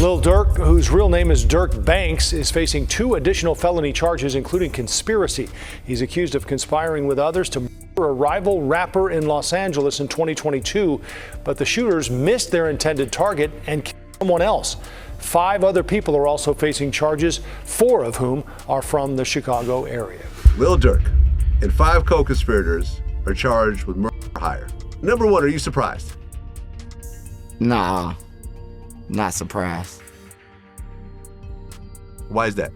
Lil Durk, whose real name is Dirk Banks, is facing 2 additional felony charges, including conspiracy. He's accused of conspiring with others to murder a rival rapper in Los Angeles in 2022, but the shooters missed their intended target and killed someone else. 5 other people are also facing charges, 4 of whom are from the Chicago area. Lil Durk and 5 co-conspirators are charged with murder for hire. Number 1, are you surprised? Nah, not surprised. Why is that?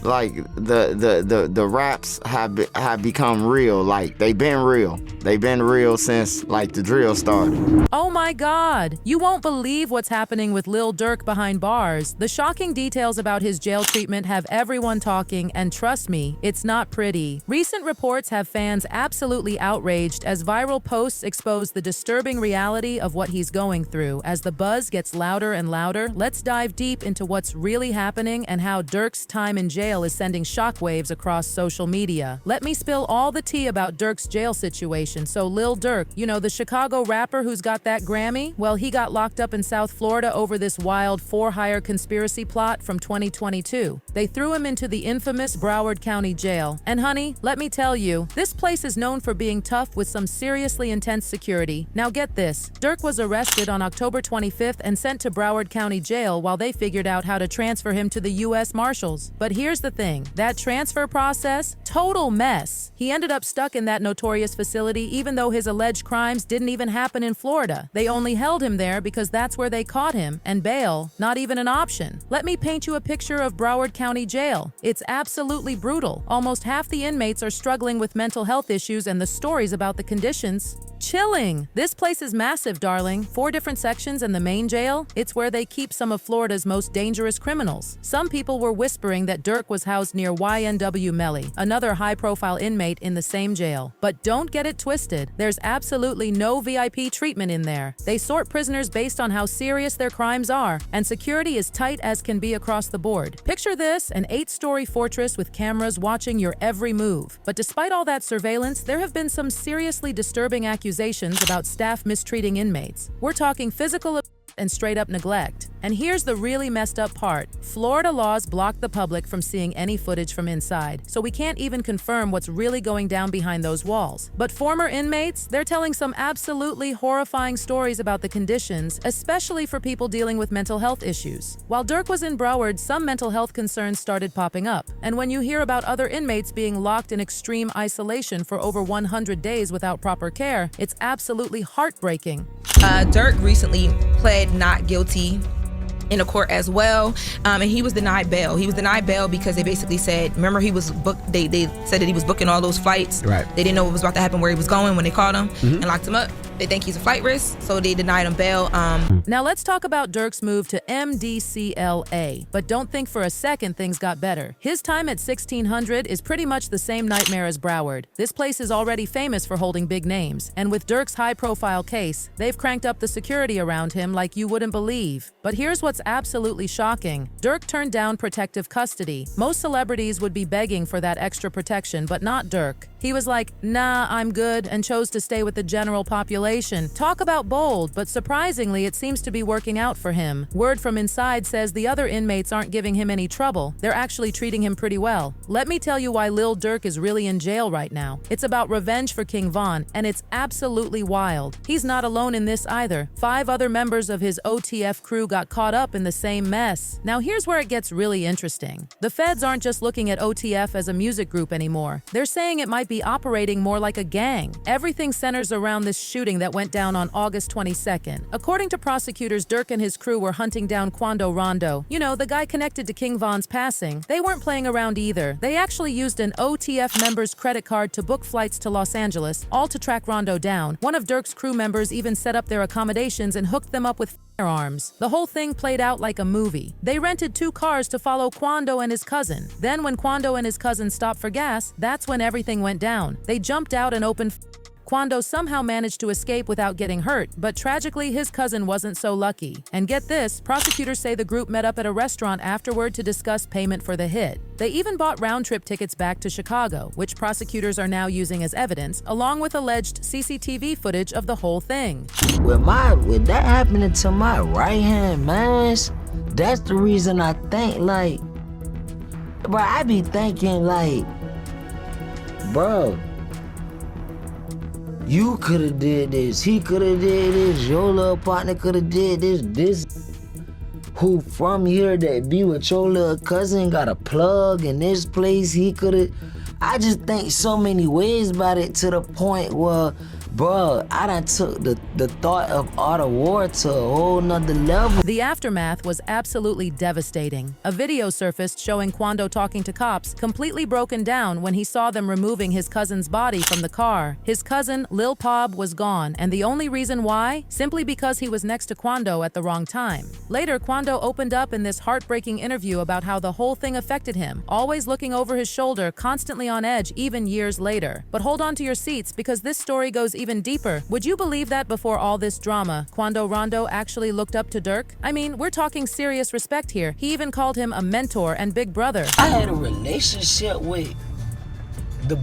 Like the raps have become real. Like they've been real. They've been real since like the drill started. Oh my God! You won't believe what's happening with Lil Durk behind bars. The shocking details about his jail treatment have everyone talking, and trust me, it's not pretty. Recent reports have fans absolutely outraged as viral posts expose the disturbing reality of what he's going through. As the buzz gets louder and louder, let's dive deep into what's really happening and how Durk's time in jail is sending shockwaves across social media. Let me spill all the tea about Durk's jail situation. So Lil Durk, you know, the Chicago rapper who's got that Grammy? Well, he got locked up in South Florida over this wild for-hire conspiracy plot from 2022. They threw him into the infamous Broward County Jail. And honey, let me tell you, this place is known for being tough with some seriously intense security. Now get this, Durk was arrested on October 25th and sent to Broward County Jail while they figured out how to transfer him to the U.S. Marshals. But here's the thing, that transfer process, total mess. He ended up stuck in that notorious facility even though his alleged crimes didn't even happen in Florida. They only held him there because that's where they caught him, and bail, not even an option. Let me paint you a picture of Broward County Jail. It's absolutely brutal. Almost half the inmates are struggling with mental health issues, and the stories about the conditions, chilling. This place is massive, darling. 4 different sections in the main jail. It's where they keep some of Florida's most dangerous criminals. Some people were whispering that Durk was housed near YNW Melly, another high-profile inmate in the same jail. But don't get it twisted. There's absolutely no VIP treatment in there. They sort prisoners based on how serious their crimes are, and security is tight as can be across the board. Picture this, an 8-story fortress with cameras watching your every move. But despite all that surveillance, there have been some seriously disturbing accusations about staff mistreating inmates. We're talking physical and straight-up neglect. And here's the really messed up part. Florida laws block the public from seeing any footage from inside, so we can't even confirm what's really going down behind those walls. But former inmates, they're telling some absolutely horrifying stories about the conditions, especially for people dealing with mental health issues. While Durk was in Broward, some mental health concerns started popping up. And when you hear about other inmates being locked in extreme isolation for over 100 days without proper care, it's absolutely heartbreaking. Durk recently pled not guilty in a court as well, and he was denied bail. He was denied bail because they basically said, remember he was booked, they said that he was booking all those flights. Right. They didn't know what was about to happen, where he was going when they caught him and locked him up. They think he's a flight risk, so they denied him bail. Now let's talk about Durk's move to MDCLA. But don't think for a second things got better. His time at 1600 is pretty much the same nightmare as Broward. This place is already famous for holding big names. And with Durk's high-profile case, they've cranked up the security around him like you wouldn't believe. But here's what's absolutely shocking. Durk turned down protective custody. Most celebrities would be begging for that extra protection, but not Durk. He was like, nah, I'm good, and chose to stay with the general population. Talk about bold, but surprisingly, it seems to be working out for him. Word from inside says the other inmates aren't giving him any trouble. They're actually treating him pretty well. Let me tell you why Lil Durk is really in jail right now. It's about revenge for King Von, and it's absolutely wild. He's not alone in this either. 5 other members of his OTF crew got caught up in the same mess. Now here's where it gets really interesting. The feds aren't just looking at OTF as a music group anymore. They're saying it might be operating more like a gang. Everything centers around this shooting that went down on August 22nd. According to prosecutors, Durk and his crew were hunting down Quando Rondo. You know, the guy connected to King Von's passing. They weren't playing around either. They actually used an OTF member's credit card to book flights to Los Angeles, all to track Rondo down. One of Durk's crew members even set up their accommodations and hooked them up with firearms. The whole thing played out like a movie. They rented 2 cars to follow Quando and his cousin. Then when Quando and his cousin stopped for gas, that's when everything went down. They jumped out and opened Quando somehow managed to escape without getting hurt, but tragically his cousin wasn't so lucky. And get this, prosecutors say the group met up at a restaurant afterward to discuss payment for the hit. They even bought round-trip tickets back to Chicago, which prosecutors are now using as evidence, along with alleged CCTV footage of the whole thing. With that happening to my right hand, man, that's the reason I think, like, bro, I be thinking, like, bro, you coulda did this, he coulda did this, your little partner coulda did this who from here that be with your little cousin got a plug in this place, he coulda. I just think so many ways about it to the point where, bro, I done took the thought of art of war to a whole nother level. The aftermath was absolutely devastating. A video surfaced showing Quando talking to cops, completely broken down when he saw them removing his cousin's body from the car. His cousin, Lil Pob, was gone, and the only reason why? Simply because he was next to Quando at the wrong time. Later, Quando opened up in this heartbreaking interview about how the whole thing affected him, always looking over his shoulder, constantly on edge, even years later. But hold on to your seats, because this story goes even deeper. Would you believe that before all this drama, Quando Rondo actually looked up to Durk? I mean, we're talking serious respect here. He even called him a mentor and big brother. I had a relationship with the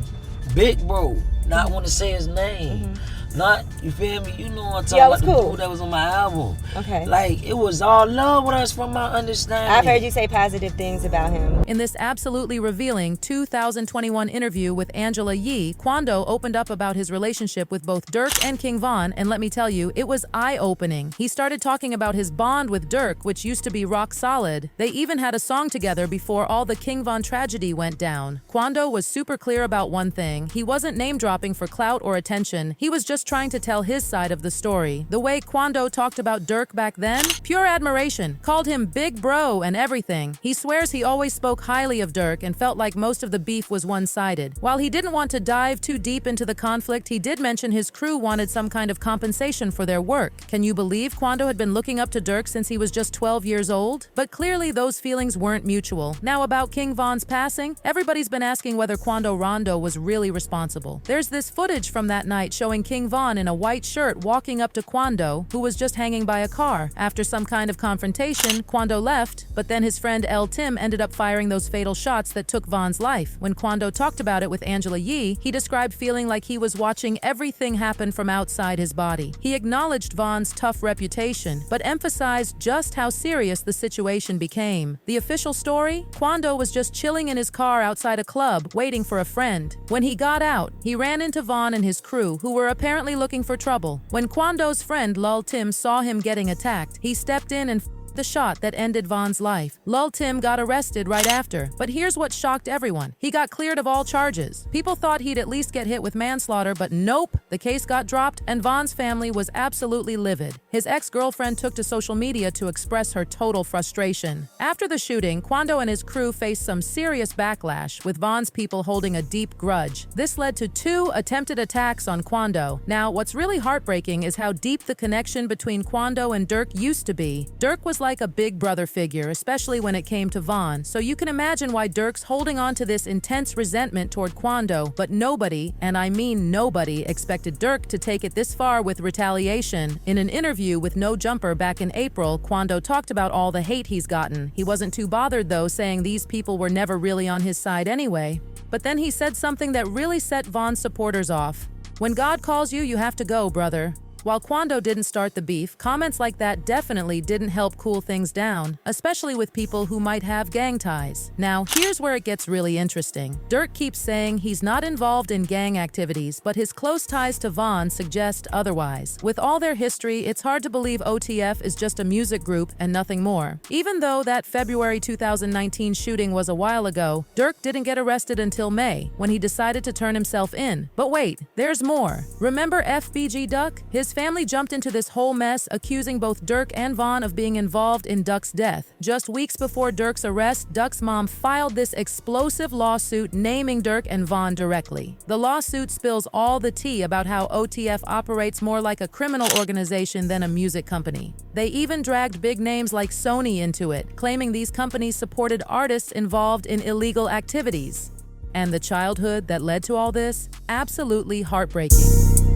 big bro. Not want to say his name. Not, you feel me? You know what I'm talking about, the dude that was on my album. Okay. Like, it was all love with us from my understanding. I've heard you say positive things about him. In this absolutely revealing 2021 interview with Angela Yee, Quando opened up about his relationship with both Durk and King Von, and let me tell you, it was eye-opening. He started talking about his bond with Durk, which used to be rock solid. They even had a song together before all the King Von tragedy went down. Quando was super clear about one thing. He wasn't name-dropping for clout or attention. He was just trying to tell his side of the story. The way Quando talked about Durk back then, pure admiration, called him big bro and everything. He swears he always spoke highly of Durk and felt like most of the beef was one-sided. While he didn't want to dive too deep into the conflict, he did mention his crew wanted some kind of compensation for their work. Can you believe Quando had been looking up to Durk since he was just 12 years old? But clearly those feelings weren't mutual. Now about King Von's passing, everybody's been asking whether Quando Rondo was really responsible. There's this footage from that night showing King Von in a white shirt walking up to Quando, who was just hanging by a car. After some kind of confrontation, Quando left, but then his friend L. Tim ended up firing those fatal shots that took Von's life. When Quando talked about it with Angela Yee, he described feeling like he was watching everything happen from outside his body. He acknowledged Von's tough reputation, but emphasized just how serious the situation became. The official story? Quando was just chilling in his car outside a club, waiting for a friend. When he got out, he ran into Von and his crew, who were apparently looking for trouble. When Quando's friend Lil Tim saw him getting attacked, he stepped in and the shot that ended Von's life. Lil Tim got arrested right after, but here's what shocked everyone. He got cleared of all charges. People thought he'd at least get hit with manslaughter, but nope, the case got dropped and Von's family was absolutely livid. His ex-girlfriend took to social media to express her total frustration. After the shooting, Quando and his crew faced some serious backlash, with Von's people holding a deep grudge. This led to 2 attempted attacks on Quando. Now, what's really heartbreaking is how deep the connection between Quando and Durk used to be. Durk was like a big brother figure, especially when it came to Von, so you can imagine why Durk's holding on to this intense resentment toward Quando, but nobody, and I mean nobody, expected Durk to take it this far with retaliation. In an interview with No Jumper back in April, Quando talked about all the hate he's gotten. He wasn't too bothered though, saying these people were never really on his side anyway. But then he said something that really set Von's supporters off. "When God calls you, you have to go, brother." While Quando didn't start the beef, comments like that definitely didn't help cool things down, especially with people who might have gang ties. Now, here's where it gets really interesting. Durk keeps saying he's not involved in gang activities, but his close ties to Von suggest otherwise. With all their history, it's hard to believe OTF is just a music group and nothing more. Even though that February 2019 shooting was a while ago, Durk didn't get arrested until May, when he decided to turn himself in. But wait, there's more. Remember FBG Duck? His family jumped into this whole mess, accusing both Durk and Von of being involved in Duck's death. Just weeks before Durk's arrest, Duck's mom filed this explosive lawsuit naming Durk and Von directly. The lawsuit spills all the tea about how OTF operates more like a criminal organization than a music company. They even dragged big names like Sony into it, claiming these companies supported artists involved in illegal activities. And the childhood that led to all this? Absolutely heartbreaking.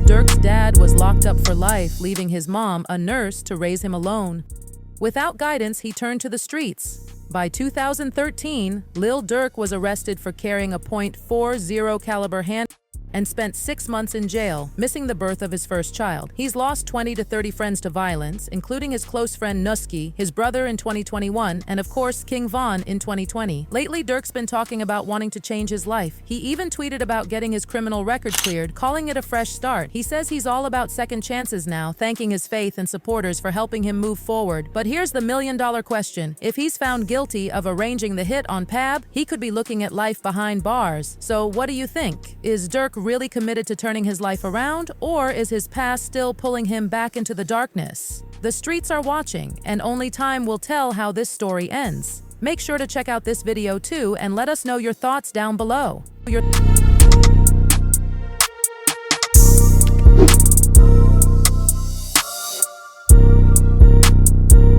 Durk's dad was locked up for life, leaving his mom, a nurse, to raise him alone. Without guidance, he turned to the streets. By 2013, Lil Durk was arrested for carrying a .40 caliber handgun and spent 6 months in jail, missing the birth of his first child. He's lost 20 to 30 friends to violence, including his close friend Nusky, his brother in 2021, and of course King Von in 2020. Lately, Durk's been talking about wanting to change his life. He even tweeted about getting his criminal record cleared, calling it a fresh start. He says he's all about second chances now, thanking his faith and supporters for helping him move forward. But here's the million-dollar question. If he's found guilty of arranging the hit on Pab, he could be looking at life behind bars. So what do you think? Is Durk really committed to turning his life around, or is his past still pulling him back into the darkness? The streets are watching, and only time will tell how this story ends. Make sure to check out this video too and let us know your thoughts down below.